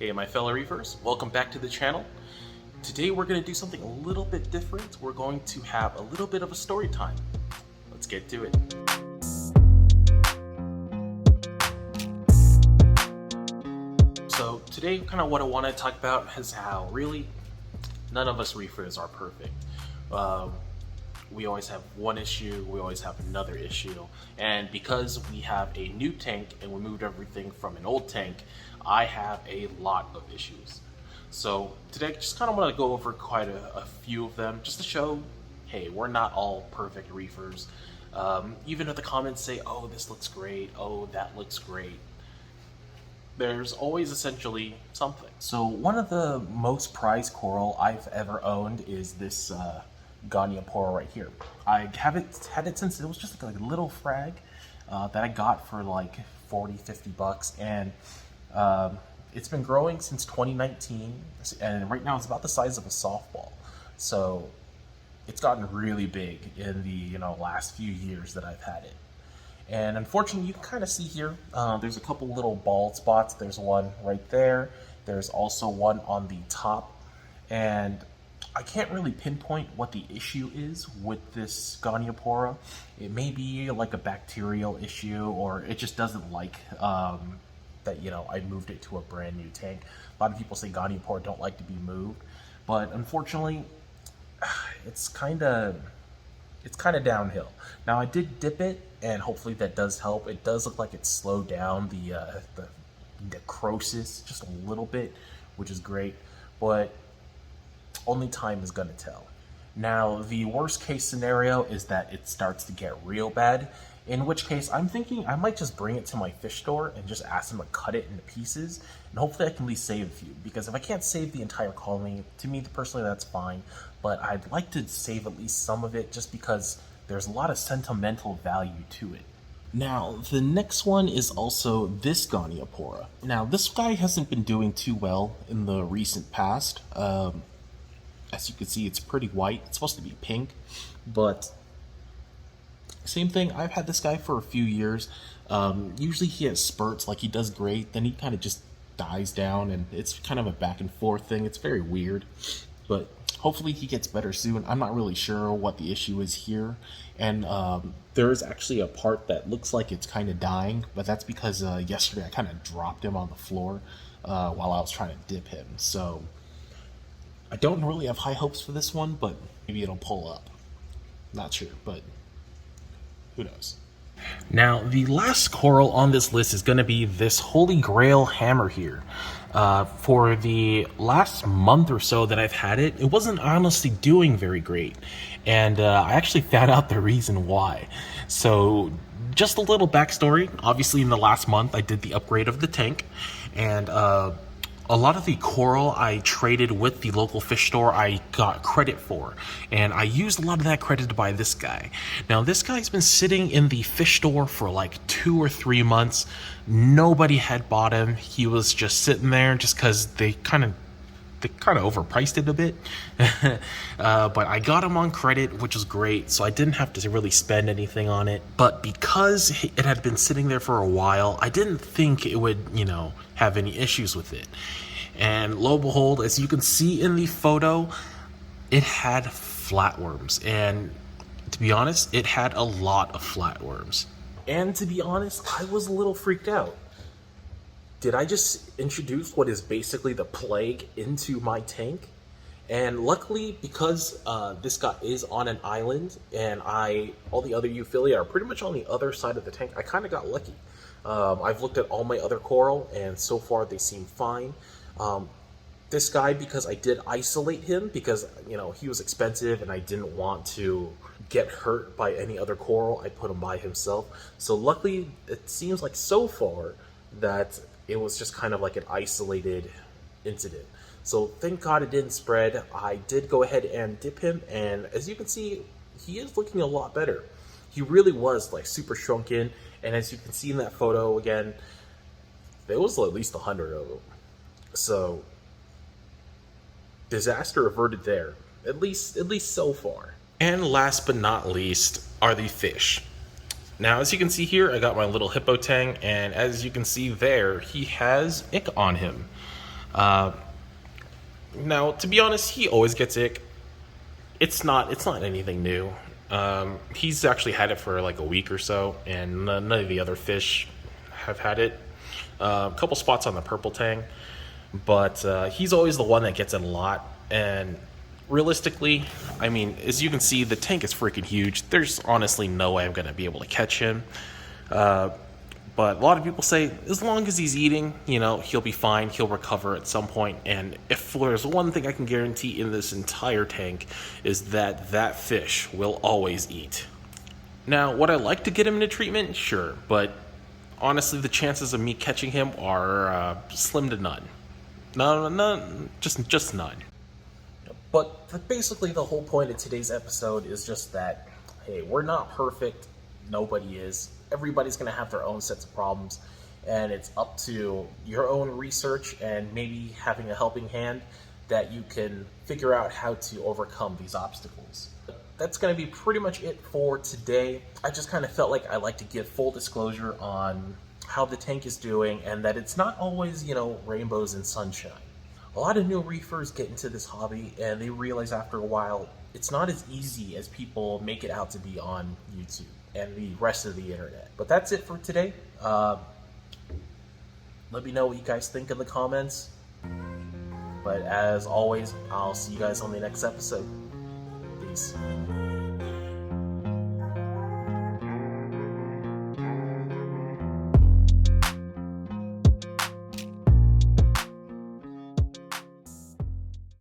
Hey my fellow reefers, welcome back to the channel. Today we're going to do something a little bit different. We're going to have a little bit of a story time. Let's get to it. So today kind of what I want to talk about is how really none of us reefers are perfect. We always have one issue, we always have another issue, and because we have a new tank and we moved everything from an old tank, I have a lot of issues. So today I just kind of want to go over quite a few of them just to show, hey, we're not all perfect reefers. Even if the comments say, oh, this looks great, oh, that looks great, there's always essentially something. So one of the most prized coral I've ever owned is this Goniopora right here. I haven't had it since it was just like a little frag that I got for like 40-50 bucks, and it's been growing since 2019, and right now it's about the size of a softball. So it's gotten really big in the last few years that I've had it. And unfortunately, you can kind of see here, there's a couple little bald spots. There's one right there. There's also one on the top, and I can't really pinpoint what the issue is with this Goniopora. It may be like a bacterial issue, or it just doesn't like that I moved it to a brand new tank. A lot of people say Goniopora don't like to be moved, but unfortunately, it's kind of downhill. Now I did dip it, and hopefully that does help. It does look like it slowed down the necrosis just a little bit, which is great, but only time is going to tell. Now, the worst case scenario is that it starts to get real bad, in which case I'm thinking I might just bring it to my fish store and just ask them to cut it into pieces, and hopefully I can at least save a few, because if I can't save the entire colony, to me personally that's fine, but I'd like to save at least some of it just because there's a lot of sentimental value to it. Now, the next one is also this Goniopora. Now, this guy hasn't been doing too well in the recent past. As you can see, it's pretty white. It's supposed to be pink, but same thing. I've had this guy for a few years. Usually he has spurts, like he does great, then he kind of just dies down, and it's kind of a back and forth thing. It's very weird, but hopefully he gets better soon. I'm not really sure what the issue is here, and there is actually a part that looks like it's kind of dying, but that's because yesterday I kind of dropped him on the floor while I was trying to dip him. So I don't really have high hopes for this one, but maybe it'll pull up. Not sure, but who knows. Now, the last coral on this list is going to be this Holy Grail hammer here. For the last month or so that I've had it, it wasn't honestly doing very great. And I actually found out the reason why. So, just a little backstory. Obviously, in the last month, I did the upgrade of the tank. And a lot of the coral I traded with the local fish store I got credit for, and I used a lot of that credit to buy this guy. Now this guy's been sitting in the fish store for like 2 or 3 months. Nobody had bought him. He was just sitting there just because they kind of overpriced it a bit. But I got him on credit, which was great, so I didn't have to really spend anything on it. But because it had been sitting there for a while, I didn't think it would, have any issues with it. And lo and behold, as you can see in the photo, it had flatworms. And to be honest, it had a lot of flatworms. And to be honest, I was a little freaked out. Did I just introduce what is basically the plague into my tank? And luckily, because this guy is on an island, and all the other euphyllia are pretty much on the other side of the tank, I kind of got lucky. I've looked at all my other coral, and so far they seem fine. This guy, because I did isolate him, because he was expensive and I didn't want to get hurt by any other coral, I put him by himself. So luckily, it seems like so far that it was just kind of like an isolated incident. So thank God it didn't spread. I did go ahead and dip him, and as you can see, he is looking a lot better. He really was like super shrunken, and as you can see in that photo again, there was at least 100 of them. So disaster averted there, at least so far. And last but not least are the fish. Now, as you can see here, I got my little hippo tang, and as you can see there, he has ick on him. Now, to be honest, he always gets ick. It's not anything new. He's actually had it for like a week or so, and none of the other fish have had it. A couple spots on the purple tang, but he's always the one that gets it a lot. And realistically, I mean, as you can see, the tank is freaking huge. There's honestly no way I'm going to be able to catch him. But a lot of people say as long as he's eating, you know, he'll be fine. He'll recover at some point. And if there's one thing I can guarantee in this entire tank is that that fish will always eat. Now, would I like to get him into treatment? Sure. But honestly, the chances of me catching him are slim to none. None, just none. But basically the whole point of today's episode is just that, hey, we're not perfect. Nobody is. Everybody's going to have their own sets of problems, and it's up to your own research and maybe having a helping hand that you can figure out how to overcome these obstacles. That's going to be pretty much it for today. I just kind of felt like I like to give full disclosure on how the tank is doing and that it's not always, you know, rainbows and sunshine. A lot of new reefers get into this hobby and they realize after a while it's not as easy as people make it out to be on YouTube and the rest of the internet. But that's it for today. Let me know what you guys think in the comments. But as always, I'll see you guys on the next episode. Peace.